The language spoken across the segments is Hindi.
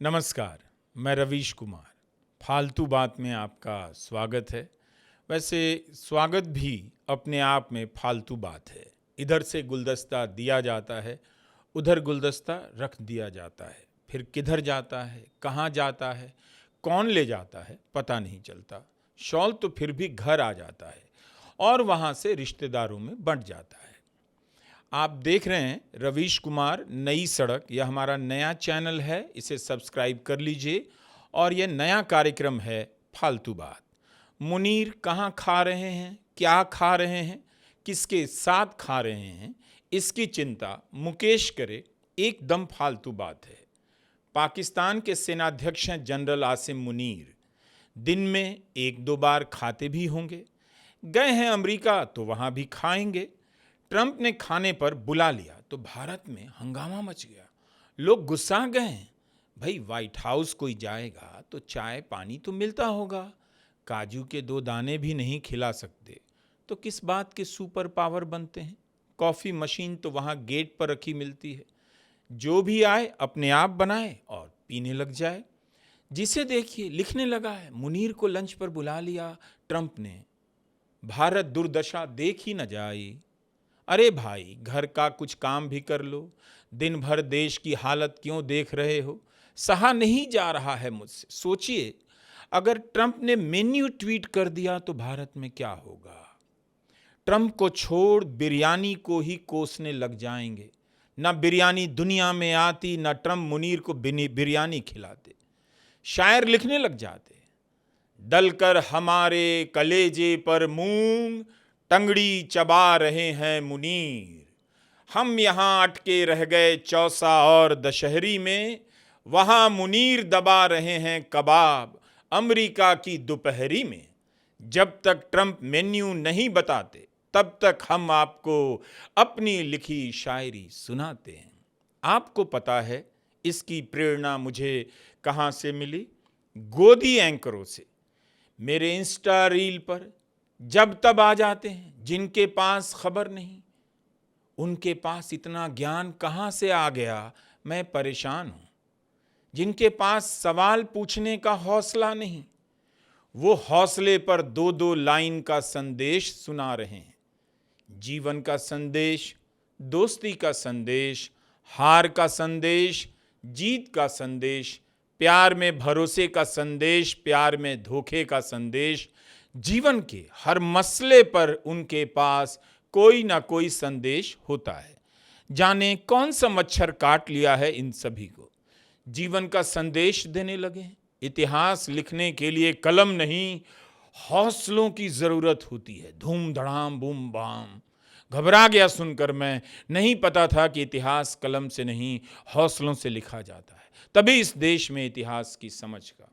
नमस्कार, मैं रवीश कुमार। फालतू बात में आपका स्वागत है। वैसे स्वागत भी अपने आप में फालतू बात है। इधर से गुलदस्ता दिया जाता है, उधर गुलदस्ता रख दिया जाता है, फिर किधर जाता है, कहाँ जाता है, कौन ले जाता है, पता नहीं चलता। शॉल तो फिर भी घर आ जाता है और वहाँ से रिश्तेदारों में बंट जाता है। आप देख रहे हैं रवीश कुमार नई सड़क, यह हमारा नया चैनल है, इसे सब्सक्राइब कर लीजिए। और यह नया कार्यक्रम है फालतू बात। मुनीर कहाँ खा रहे हैं, क्या खा रहे हैं, किसके साथ खा रहे हैं, इसकी चिंता मुकेश करे, एकदम फालतू बात है। पाकिस्तान के सेनाध्यक्ष हैं जनरल आसिम मुनीर। दिन में एक दो बार खाते भी होंगे। गए हैं अमेरिका तो वहाँ भी खाएंगे। ट्रंप ने खाने पर बुला लिया तो भारत में हंगामा मच गया। लोग गुस्सा गए। भाई व्हाइट हाउस कोई जाएगा तो चाय पानी तो मिलता होगा, काजू के दो दाने भी नहीं खिला सकते तो किस बात के सुपर पावर बनते हैं। कॉफ़ी मशीन तो वहाँ गेट पर रखी मिलती है, जो भी आए अपने आप बनाए और पीने लग जाए। जिसे देखिए लिखने लगा है, मुनीर को लंच पर बुला लिया ट्रंप ने, भारत दुर्दशा देख ही न जाए। अरे भाई, घर का कुछ काम भी कर लो, दिन भर देश की हालत क्यों देख रहे हो। सहा नहीं जा रहा है मुझसे। सोचिए, अगर ट्रंप ने मेन्यू ट्वीट कर दिया तो भारत में क्या होगा। ट्रंप को छोड़ बिरयानी को ही कोसने लग जाएंगे। न बिरयानी दुनिया में आती, न ट्रंप मुनीर को बिरयानी खिलाते। शायर लिखने लग जाते, डलकर हमारे कलेजे पर मूंग, टंगड़ी चबा रहे हैं मुनीर। हम यहाँ अटके रह गए चौसा और दशहरी में, वहाँ मुनीर दबा रहे हैं कबाब अमेरिका की दोपहरी में। जब तक ट्रंप मेन्यू नहीं बताते तब तक हम आपको अपनी लिखी शायरी सुनाते हैं। आपको पता है इसकी प्रेरणा मुझे कहाँ से मिली? गोदी एंकरों से। मेरे इंस्टा रील पर जब तब आ जाते हैं जिनके पास खबर नहीं। उनके पास इतना ज्ञान कहाँ से आ गया, मैं परेशान हूँ। जिनके पास सवाल पूछने का हौसला नहीं, वो हौसले पर दो दो लाइन का संदेश सुना रहे हैं। जीवन का संदेश, दोस्ती का संदेश, हार का संदेश, जीत का संदेश, प्यार में भरोसे का संदेश, प्यार में धोखे का संदेश। जीवन के हर मसले पर उनके पास कोई ना कोई संदेश होता है। जाने कौन सा मच्छर काट लिया है इन सभी को, जीवन का संदेश देने लगे हैं। इतिहास लिखने के लिए कलम नहीं, हौसलों की जरूरत होती है। धूम धड़ाम बूम बाम। घबरा गया सुनकर मैं, नहीं पता था कि इतिहास कलम से नहीं हौसलों से लिखा जाता है। तभी इस देश में इतिहास की समझ का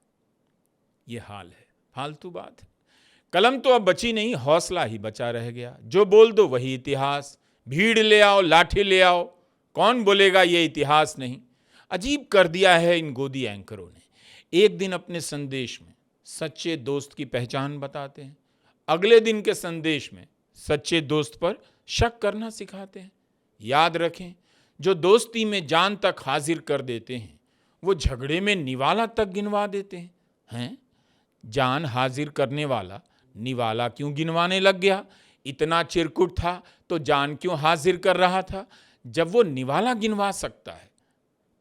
ये हाल है। फालतू बात है। कलम तो अब बची नहीं, हौसला ही बचा रह गया। जो बोल दो वही इतिहास। भीड़ ले आओ, लाठी ले आओ, कौन बोलेगा ये इतिहास नहीं। अजीब कर दिया है इन गोदी एंकरों ने। एक दिन अपने संदेश में सच्चे दोस्त की पहचान बताते हैं, अगले दिन के संदेश में सच्चे दोस्त पर शक करना सिखाते हैं। याद रखें, जो दोस्ती में जान तक हाजिर कर देते हैं वो झगड़े में निवाला तक गिनवा देते हैं। जान हाजिर करने वाला निवाला क्यों गिनवाने लग गया? इतना चिरकुट था तो जान क्यों हाजिर कर रहा था? जब वो निवाला गिनवा सकता है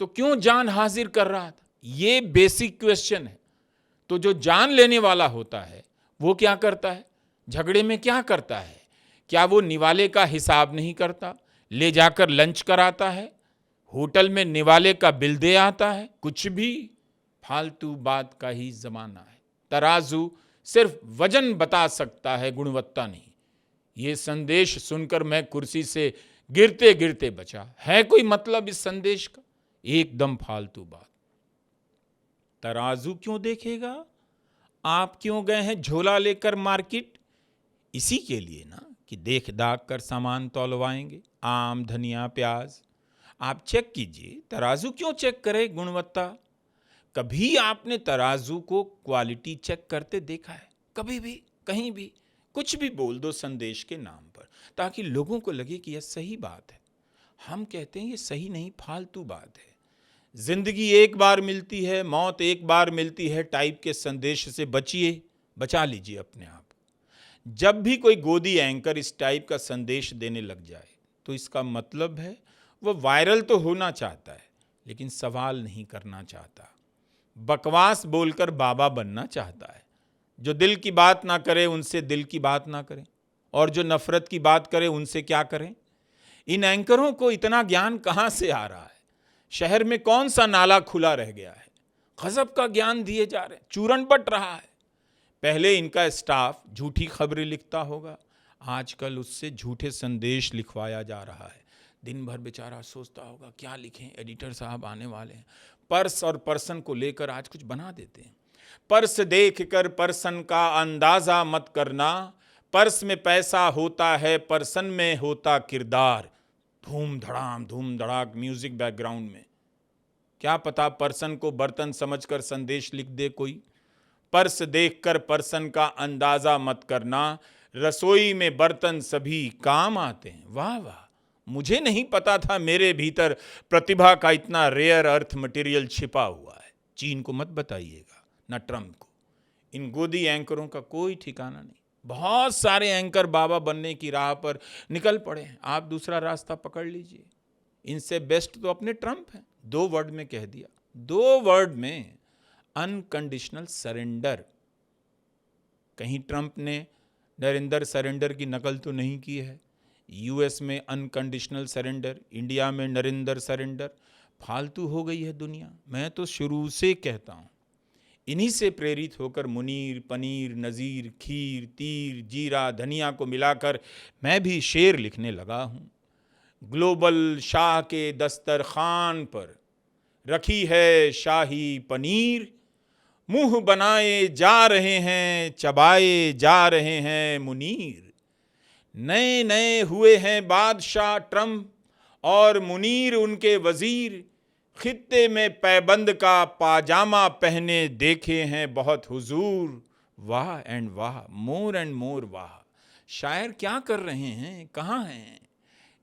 तो क्यों जान हाजिर कर रहा था? ये बेसिक क्वेश्चन है। तो जो जान लेने वाला होता है वो क्या करता है? झगड़े में क्या करता है? क्या वो निवाले का हिसाब नहीं करता? ले जाकर लंच कराता है, होटल में निवाले का बिल दे आता है? कुछ भी। फालतू बात का ही जमाना है। तराजू सिर्फ वजन बता सकता है, गुणवत्ता नहीं। ये संदेश सुनकर मैं कुर्सी से गिरते गिरते बचा। है कोई मतलब इस संदेश का? एकदम फालतू बात। तराजू क्यों देखेगा? आप क्यों गए हैं झोला लेकर मार्केट? इसी के लिए ना कि देख दाग कर सामान तौलवाएंगे। आम, धनिया, प्याज आप चेक कीजिए, तराजू क्यों चेक करे गुणवत्ता? कभी आपने तराजू को क्वालिटी चेक करते देखा है? कभी भी, कहीं भी? कुछ भी बोल दो संदेश के नाम पर, ताकि लोगों को लगे कि यह सही बात है। हम कहते हैं ये सही नहीं, फालतू बात है। जिंदगी एक बार मिलती है, मौत एक बार मिलती है टाइप के संदेश से बचिए, बचा लीजिए अपने आप। जब भी कोई गोदी एंकर इस टाइप का संदेश देने लग जाए तो इसका मतलब है वो वायरल तो होना चाहता है लेकिन सवाल नहीं करना चाहता, बकवास बोलकर बाबा बनना चाहता है। जो दिल की बात ना करे उनसे दिल की बात ना करें, और जो नफरत की बात करे उनसे क्या करें। इन एंकरों को इतना ज्ञान कहाँ से आ रहा है? शहर में कौन सा नाला खुला रह गया है? गजब का ज्ञान दिए जा रहे हैं, चूरन बट रहा है। पहले इनका स्टाफ झूठी खबरें लिखता होगा, आजकल उससे झूठे संदेश लिखवाया जा रहा है। दिन भर बेचारा सोचता होगा क्या लिखें, एडिटर साहब आने वाले हैं। पर्स और पर्सन को लेकर आज कुछ बना देते हैं। पर्स देखकर पर्सन का अंदाजा मत करना, पर्स में पैसा होता है, पर्सन में होता किरदार। धूम धड़ाक म्यूजिक बैकग्राउंड में। क्या पता पर्सन को बर्तन समझकर संदेश लिख दे कोई। पर्स देखकर पर्सन का अंदाजा मत करना, रसोई में बर्तन सभी काम आते हैं। वाह वाह, मुझे नहीं पता था मेरे भीतर प्रतिभा का इतना रेयर अर्थ मटेरियल छिपा हुआ है। चीन को मत बताइएगा, ना ट्रंप को। इन गोदी एंकरों का कोई ठिकाना नहीं। बहुत सारे एंकर बाबा बनने की राह पर निकल पड़े हैं, आप दूसरा रास्ता पकड़ लीजिए। इनसे बेस्ट तो अपने ट्रंप हैं। 2 वर्ड में कह दिया, 2 वर्ड में, अनकंडीशनल सरेंडर। कहीं ट्रंप ने नरेंद्र सरेंडर की नकल तो नहीं की है? यूएस में अनकंडीशनल सरेंडर, इंडिया में नरेंद्र सरेंडर। फालतू हो गई है दुनिया। मैं तो शुरू से कहता हूँ, इन्हीं से प्रेरित होकर मुनीर, पनीर, नज़ीर, खीर, तीर, जीरा, धनिया को मिलाकर मैं भी शेर लिखने लगा हूँ। ग्लोबल शाह के दस्तरखान पर रखी है शाही पनीर, मुंह बनाए जा रहे हैं, चबाए जा रहे हैं मुनीर। नए नए हुए हैं बादशाह ट्रंप और मुनीर उनके वजीर, खित्ते में पैबंद का पाजामा पहने देखे हैं बहुत हुजूर। वाह एंड वाह, मोर एंड मोर वाह। शायर क्या कर रहे हैं, कहाँ हैं?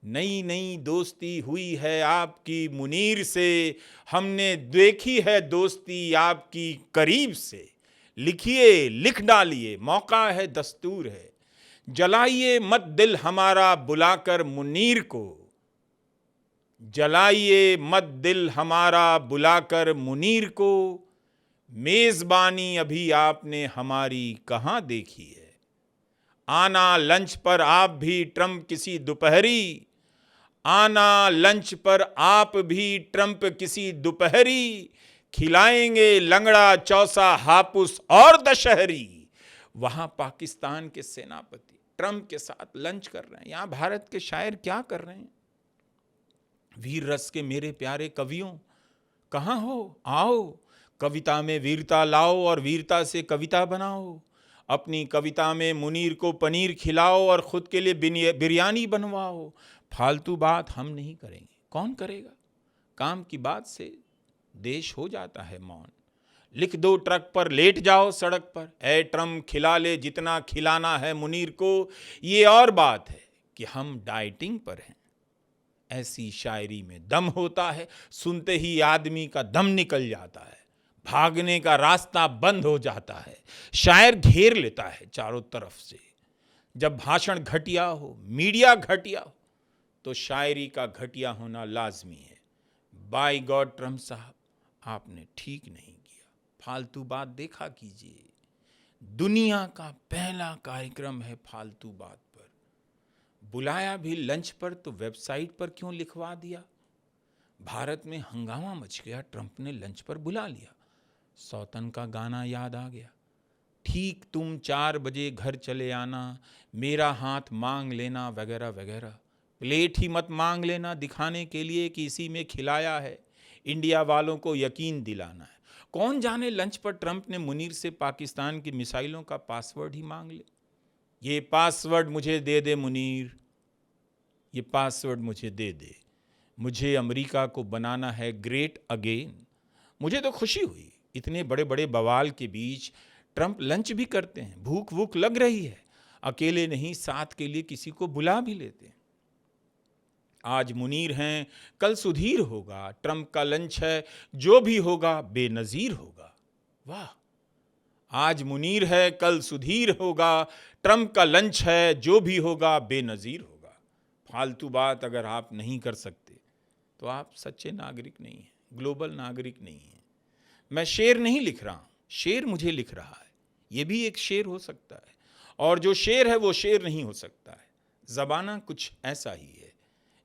नई नई दोस्ती हुई है आपकी मुनीर से, हमने देखी है दोस्ती आपकी करीब से। लिखिए, लिख डालिए, मौका है, दस्तूर है। जलाइए मत दिल हमारा बुलाकर मुनीर को, जलाइए मत दिल हमारा बुलाकर मुनीर को। मेजबानी अभी आपने हमारी कहाँ देखी है? आना लंच पर आप भी ट्रंप किसी दोपहरी, आना लंच पर आप भी ट्रंप किसी दोपहरी। खिलाएंगे लंगड़ा, चौसा, हापुस और दशहरी। वहां पाकिस्तान के सेनापति ट्रंप के साथ लंच कर रहे हैं, यहां भारत के शायर क्या कर रहे हैं? वीर रस के मेरे प्यारे कवियों, कहाँ हो? आओ, कविता में वीरता लाओ और वीरता से कविता बनाओ। अपनी कविता में मुनीर को पनीर खिलाओ और खुद के लिए बिरयानी बनवाओ। फालतू बात हम नहीं करेंगे, कौन करेगा? काम की बात से देश हो जाता है मौन। लिख दो ट्रक पर, लेट जाओ सड़क पर, ऐ ट्रम्प खिला ले जितना खिलाना है मुनीर को। ये और बात है कि हम डाइटिंग पर हैं। ऐसी शायरी में दम होता है, सुनते ही आदमी का दम निकल जाता है, भागने का रास्ता बंद हो जाता है। शायर घेर लेता है चारों तरफ से। जब भाषण घटिया हो, मीडिया घटिया हो, तो शायरी का घटिया होना लाजमी है। बाय गॉड ट्रंप साहब, आपने ठीक नहीं किया। फालतू बात देखा कीजिए। दुनिया का पहला कार्यक्रम है फालतू बात पर। बुलाया भी लंच पर तो वेबसाइट पर क्यों लिखवा दिया? भारत में हंगामा मच गया, ट्रंप ने लंच पर बुला लिया। सौतन का गाना याद आ गया, ठीक तुम 4 बजे घर चले आना, मेरा हाथ मांग लेना, वगैरह वगैरह। प्लेट ही मत मांग लेना दिखाने के लिए कि इसी में खिलाया है। इंडिया वालों को यकीन दिलाना है। कौन जाने लंच पर ट्रंप ने मुनीर से पाकिस्तान की मिसाइलों का पासवर्ड ही मांग ले। ये पासवर्ड मुझे दे दे मुनीर, ये पासवर्ड मुझे दे दे, मुझे अमेरिका को बनाना है ग्रेट अगेन। मुझे तो खुशी हुई, इतने बड़े बड़े बवाल के बीच ट्रंप लंच भी करते हैं। भूख वूख लग रही है, अकेले नहीं, साथ के लिए किसी को बुला भी लेते हैं। आज मुनीर हैं, कल सुधीर होगा, ट्रंप का लंच है, जो भी होगा बेनज़ीर होगा। वाह! आज मुनीर है, कल सुधीर होगा, ट्रंप का लंच है, जो भी होगा बेनज़ीर होगा। फालतू बात अगर आप नहीं कर सकते तो आप सच्चे नागरिक नहीं हैं, ग्लोबल नागरिक नहीं हैं। मैं शेर नहीं लिख रहा हूँ, शेर मुझे लिख रहा है। ये भी एक शेर हो सकता है, और जो शेर है वो शेर नहीं हो सकता है। ज़माना कुछ ऐसा ही है।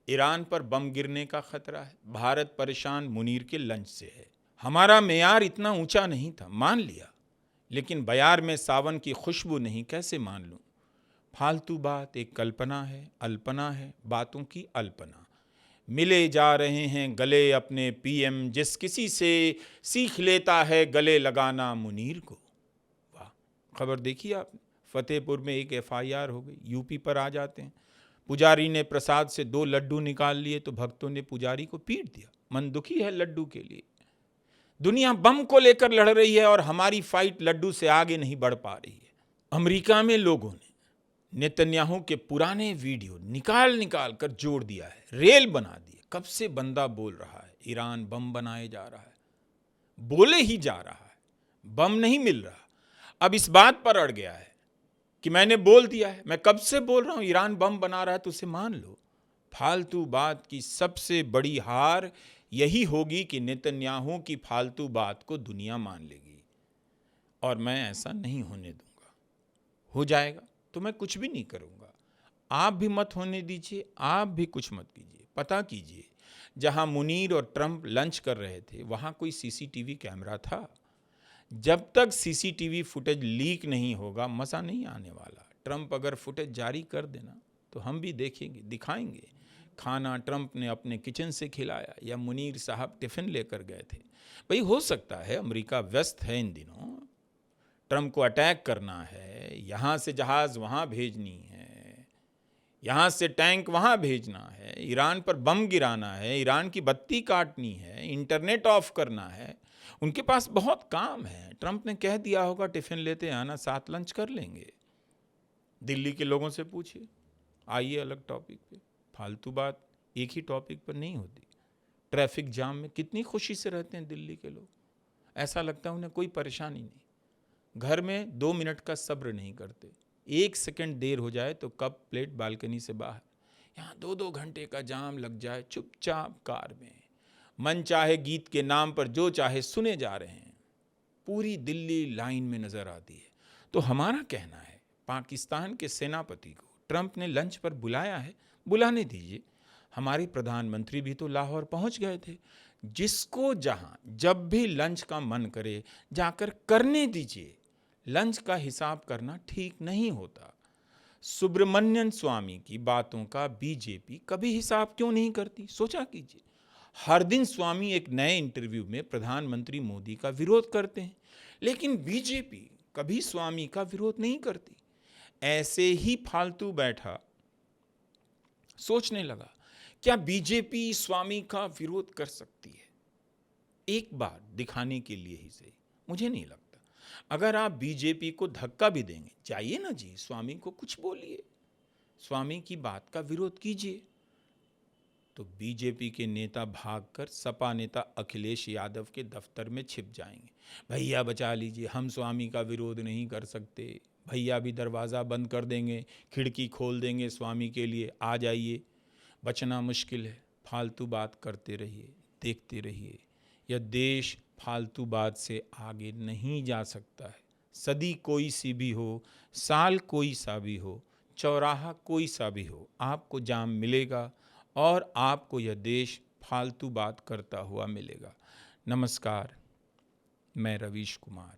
ईरान पर बम गिरने का खतरा है, भारत परेशान मुनीर के लंच से है। हमारा मेयार इतना ऊंचा नहीं था, मान लिया, लेकिन बयार में सावन की खुशबू नहीं, कैसे मान लूं। फालतू बात एक कल्पना है, अल्पना है, बातों की अल्पना। मिले जा रहे हैं गले अपने पीएम, जिस किसी से सीख लेता है गले लगाना मुनीर को। वाह! खबर देखी आपने? फतेहपुर में एक एफआईआर हो गई। यूपी पर आ जाते हैं, पुजारी ने प्रसाद से 2 लड्डू निकाल लिए तो भक्तों ने पुजारी को पीट दिया। मन दुखी है लड्डू के लिए। दुनिया बम को लेकर लड़ रही है और हमारी फाइट लड्डू से आगे नहीं बढ़ पा रही है। अमेरिका में लोगों ने नेतन्याहू के पुराने वीडियो निकाल निकाल कर जोड़ दिया है, रेल बना दिए। कब से बंदा बोल रहा है ईरान बम बनाए जा रहा है, बोले ही जा रहा है, बम नहीं मिल रहा। अब इस बात पर अड़ गया है कि मैंने बोल दिया है, मैं कब से बोल रहा हूं ईरान बम बना रहा है, तो उसे मान लो। फालतू बात की सबसे बड़ी हार यही होगी कि नेतन्याहू की फालतू बात को दुनिया मान लेगी, और मैं ऐसा नहीं होने दूंगा। हो जाएगा तो मैं कुछ भी नहीं करूंगा। आप भी मत होने दीजिए, आप भी कुछ मत कीजिए। पता कीजिए, जहां मुनीर और ट्रंप लंच कर रहे थे वहां कोई सीसीटीवी कैमरा था। जब तक सीसीटीवी फुटेज लीक नहीं होगा मज़ा नहीं आने वाला। ट्रंप अगर फुटेज जारी कर देना तो हम भी देखेंगे, दिखाएंगे। खाना ट्रंप ने अपने किचन से खिलाया या मुनीर साहब टिफ़िन लेकर गए थे। भाई हो सकता है अमेरिका व्यस्त है इन दिनों, ट्रंप को अटैक करना है, यहाँ से जहाज़ वहाँ भेजनी है, यहाँ से टैंक वहाँ भेजना है, ईरान पर बम गिराना है, ईरान की बत्ती काटनी है, इंटरनेट ऑफ करना है। उनके पास बहुत काम है। ट्रंप ने कह दिया होगा टिफ़िन लेते आना, साथ लंच कर लेंगे। दिल्ली के लोगों से पूछिए, आइए अलग टॉपिक पे। फालतू बात एक ही टॉपिक पर नहीं होती। ट्रैफिक जाम में कितनी खुशी से रहते हैं दिल्ली के लोग, ऐसा लगता है उन्हें कोई परेशानी नहीं। घर में 2 मिनट का सब्र नहीं करते, 1 सेकंड देर हो जाए तो कप प्लेट बालकनी से बाहर। यहाँ 2-2 घंटे का जाम लग जाए, चुपचाप कार में मन चाहे गीत के नाम पर जो चाहे सुने जा रहे हैं। पूरी दिल्ली लाइन में नज़र आती है। तो हमारा कहना है, पाकिस्तान के सेनापति को ट्रंप ने लंच पर बुलाया है, बुलाने दीजिए। हमारे प्रधानमंत्री भी तो लाहौर पहुंच गए थे। जिसको जहां जब भी लंच का मन करे जाकर करने दीजिए। लंच का हिसाब करना ठीक नहीं होता। सुब्रमण्यन स्वामी की बातों का बीजेपी कभी हिसाब क्यों नहीं करती, सोचा कीजिए। हर दिन स्वामी एक नए इंटरव्यू में प्रधानमंत्री मोदी का विरोध करते हैं, लेकिन बीजेपी कभी स्वामी का विरोध नहीं करती। ऐसे ही फालतू बैठा सोचने लगा, क्या बीजेपी स्वामी का विरोध कर सकती है? एक बार दिखाने के लिए ही सही, मुझे नहीं लगता। अगर आप बीजेपी को धक्का भी देंगे, जाइए ना जी, स्वामी को कुछ बोलिए, स्वामी की बात का विरोध कीजिए। तो बीजेपी के नेता भागकर सपा नेता अखिलेश यादव के दफ्तर में छिप जाएंगे। भैया बचा लीजिए, हम स्वामी का विरोध नहीं कर सकते। भैया भी दरवाज़ा बंद कर देंगे, खिड़की खोल देंगे स्वामी के लिए, आ जाइए। बचना मुश्किल है। फालतू बात करते रहिए, देखते रहिए। यह देश फालतू बात से आगे नहीं जा सकता है। सदी कोई सी भी हो, साल कोई सा भी हो, चौराहा कोई सा भी हो, आपको जाम मिलेगा और आपको यह देश फालतू बात करता हुआ मिलेगा। नमस्कार, मैं रवीश कुमार।